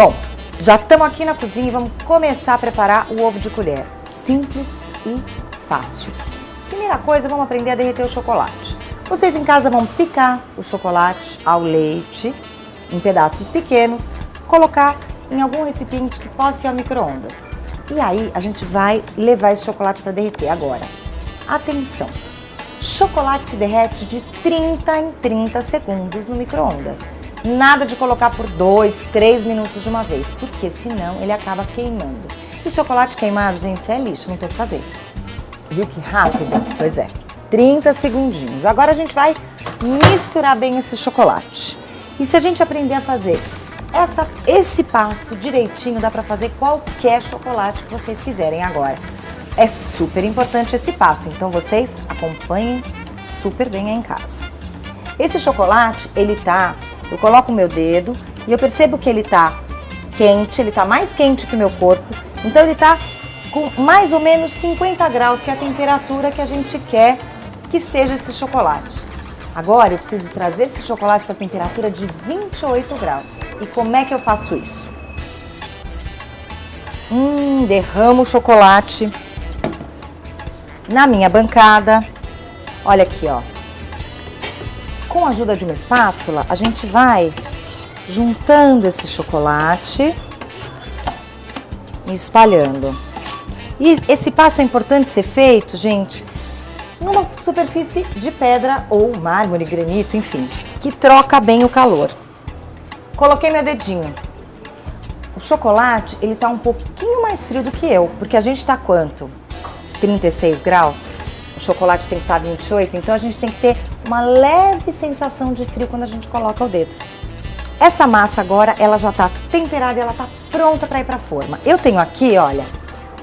Bom, já estamos aqui na cozinha e vamos começar a preparar o ovo de colher. Simples e fácil. Primeira coisa, vamos aprender a derreter o chocolate. Vocês em casa vão picar o chocolate ao leite em pedaços pequenos, colocar em algum recipiente que possa ir ao micro-ondas. E aí a gente vai levar esse chocolate para derreter. Agora, atenção! Chocolate se derrete de 30 em 30 segundos no micro-ondas. Nada de colocar por 2, 3 minutos de uma vez, porque senão ele acaba queimando. E chocolate queimado, gente, é lixo, não tem o que fazer. Viu que rápido? Pois é, 30 segundinhos. Agora a gente vai misturar bem esse chocolate. E se a gente aprender a fazer esse passo direitinho, dá para fazer qualquer chocolate que vocês quiserem agora. É super importante esse passo, então vocês acompanhem super bem aí em casa. Esse chocolate, eu coloco o meu dedo e eu percebo que ele tá quente, ele tá mais quente que o meu corpo, então ele tá com mais ou menos 50 graus, que é a temperatura que a gente quer que esteja esse chocolate. Agora eu preciso trazer esse chocolate para a temperatura de 28 graus. E como é que eu faço isso? Derramo o chocolate na minha bancada. Olha aqui, ó. Com a ajuda de uma espátula, a gente vai juntando esse chocolate e espalhando. E esse passo é importante ser feito, gente, numa superfície de pedra ou mármore, granito, enfim, que troca bem o calor. Coloquei meu dedinho. O chocolate, ele tá um pouquinho mais frio do que eu, porque a gente tá quanto? 36 graus? O chocolate tem que estar 28, então a gente tem que ter uma leve sensação de frio quando a gente coloca o dedo. Essa massa agora, ela já tá temperada e ela tá pronta para ir para a forma. Eu tenho aqui, olha,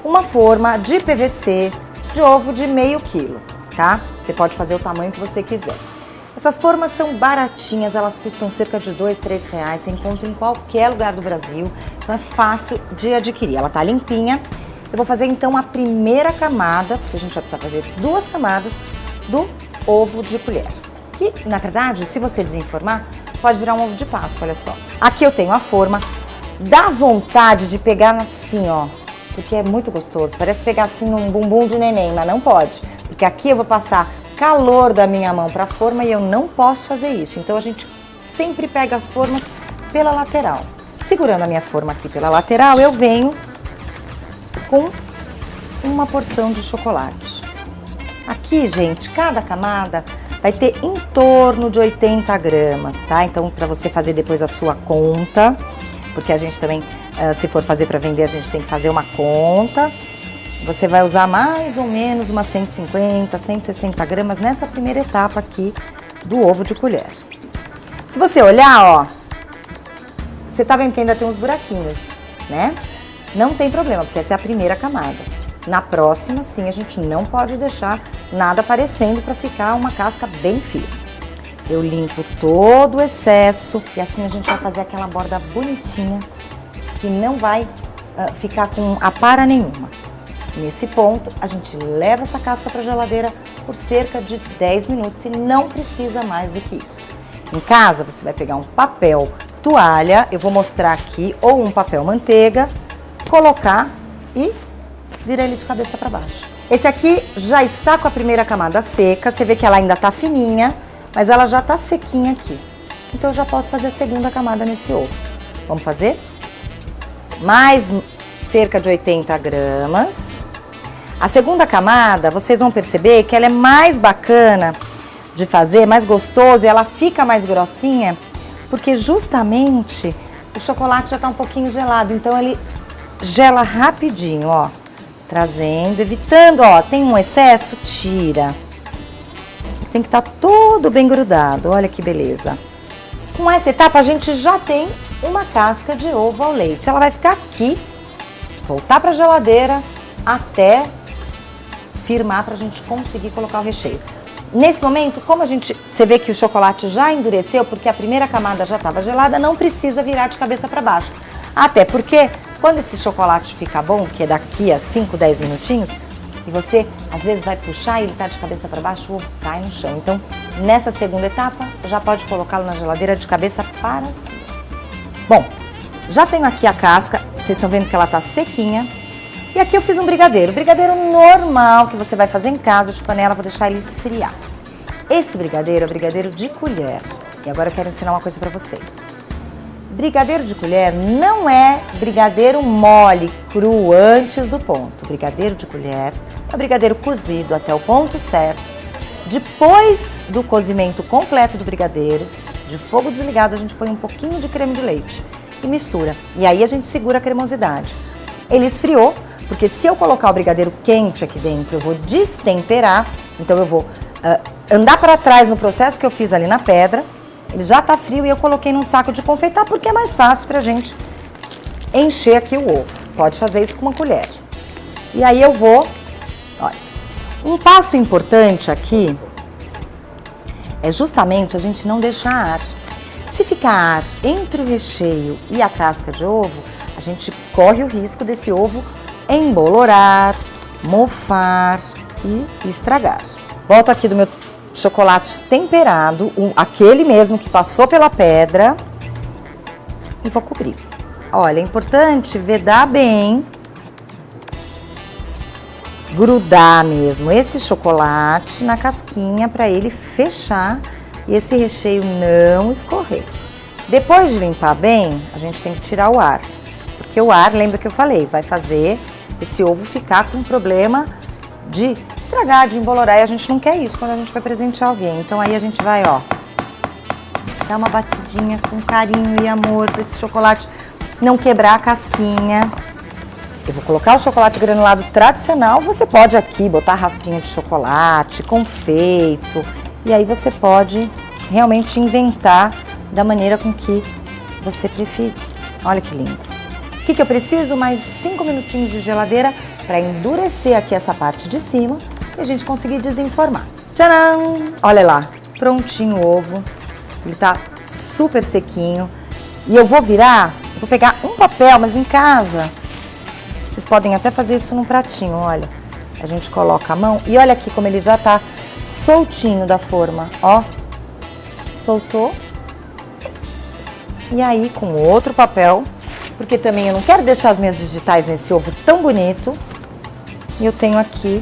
uma forma de PVC de ovo de meio quilo, tá? Você pode fazer o tamanho que você quiser. Essas formas são baratinhas, elas custam cerca de R$2, R$3, você encontra em qualquer lugar do Brasil, então é fácil de adquirir. Ela tá limpinha. Eu vou fazer então a primeira camada, porque a gente vai precisar fazer 2 camadas do ovo de colher. Que, na verdade, se você desenformar, pode virar um ovo de Páscoa, olha só. Aqui eu tenho a forma, dá vontade de pegar assim, ó, porque é muito gostoso. Parece pegar assim num bumbum de neném, mas não pode, porque aqui eu vou passar calor da minha mão para a forma e eu não posso fazer isso. Então a gente sempre pega as formas pela lateral. Segurando a minha forma aqui pela lateral, eu venho com uma porção de chocolate. Aqui, gente, cada camada vai ter em torno de 80 gramas, tá? Então, para você fazer depois a sua conta, porque a gente também, se for fazer para vender, a gente tem que fazer uma conta. Você vai usar mais ou menos umas 150, 160 gramas nessa primeira etapa aqui do ovo de colher. Se você olhar, ó, você tá vendo que ainda tem uns buraquinhos, né? Não tem problema, porque essa é a primeira camada. Na próxima, sim, a gente não pode deixar nada aparecendo para ficar uma casca bem firme. Eu limpo todo o excesso e assim a gente vai fazer aquela borda bonitinha que não vai ficar com apara nenhuma. Nesse ponto, a gente leva essa casca para a geladeira por cerca de 10 minutos e não precisa mais do que isso. Em casa, você vai pegar um papel toalha, eu vou mostrar aqui, ou um papel manteiga, colocar e virar ele de cabeça para baixo. Esse aqui já está com a primeira camada seca, você vê que ela ainda está fininha, mas ela já está sequinha aqui. Então eu já posso fazer a segunda camada nesse ovo. Vamos fazer? Mais cerca de 80 gramas. A segunda camada, vocês vão perceber que ela é mais bacana de fazer, mais gostoso, e ela fica mais grossinha, porque justamente o chocolate já está um pouquinho gelado, então ele gela rapidinho, ó. Trazendo, evitando, ó, tem um excesso, tira. Tem que estar todo bem grudado, olha que beleza. Com essa etapa a gente já tem uma casca de ovo ao leite. Ela vai ficar aqui, voltar para a geladeira até firmar para a gente conseguir colocar o recheio. Nesse momento, como você vê que o chocolate já endureceu, porque a primeira camada já estava gelada, não precisa virar de cabeça para baixo. Até porque quando esse chocolate fica bom, que é daqui a 5, 10 minutinhos, e você às vezes vai puxar e ele tá de cabeça para baixo, o ovo cai no chão. Então, nessa segunda etapa, já pode colocá-lo na geladeira de cabeça para cima. Bom, Já tenho aqui a casca, vocês estão vendo que ela tá sequinha. E aqui eu fiz um brigadeiro. Brigadeiro normal que você vai fazer em casa, de panela, vou deixar ele esfriar. Esse brigadeiro é brigadeiro de colher. E agora eu quero ensinar uma coisa pra vocês. Brigadeiro de colher não é brigadeiro mole, cru, antes do ponto. Brigadeiro de colher é o brigadeiro cozido até o ponto certo. Depois do cozimento completo do brigadeiro, de fogo desligado, a gente põe um pouquinho de creme de leite e mistura. E aí a gente segura a cremosidade. Ele esfriou, porque se eu colocar o brigadeiro quente aqui dentro, eu vou destemperar. Então eu vou andar para trás no processo que eu fiz ali na pedra. Ele já tá frio e eu coloquei num saco de confeitar porque é mais fácil pra gente encher aqui o ovo. Pode fazer isso com uma colher. E aí eu vou, olha, um passo importante aqui é justamente a gente não deixar ar. Se ficar ar entre o recheio e a casca de ovo, a gente corre o risco desse ovo embolorar, mofar e estragar. Volto aqui do meu chocolate temperado, aquele mesmo que passou pela pedra, e vou cobrir. Olha, é importante vedar bem, grudar mesmo esse chocolate na casquinha para ele fechar e esse recheio não escorrer. Depois de limpar bem, a gente tem que tirar o ar, porque o ar, lembra que eu falei, vai fazer esse ovo ficar com problema de estragar, de embolorar, e a gente não quer isso quando a gente vai presentear alguém. Então aí a gente vai, ó, dar uma batidinha com carinho e amor para esse chocolate não quebrar a casquinha. Eu vou colocar o chocolate granulado tradicional, você pode aqui botar raspinha de chocolate, confeito, e aí você pode realmente inventar da maneira com que você preferir. Olha que lindo. O que eu preciso? Mais 5 minutinhos de geladeira para endurecer aqui essa parte de cima e a gente conseguir desenformar. Tcharam! Olha lá, prontinho o ovo. Ele tá super sequinho. E eu vou virar, vou pegar um papel, mas em casa, vocês podem até fazer isso num pratinho, olha. A gente coloca a mão e olha aqui como ele já tá soltinho da forma, ó. Soltou. E aí com outro papel, porque também eu não quero deixar as minhas digitais nesse ovo tão bonito. E eu tenho aqui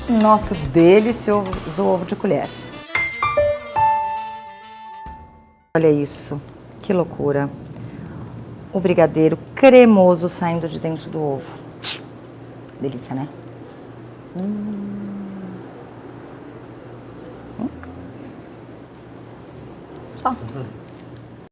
o nosso delicioso ovo de colher. Olha isso, que loucura. O brigadeiro cremoso saindo de dentro do ovo. Delícia, né? Só.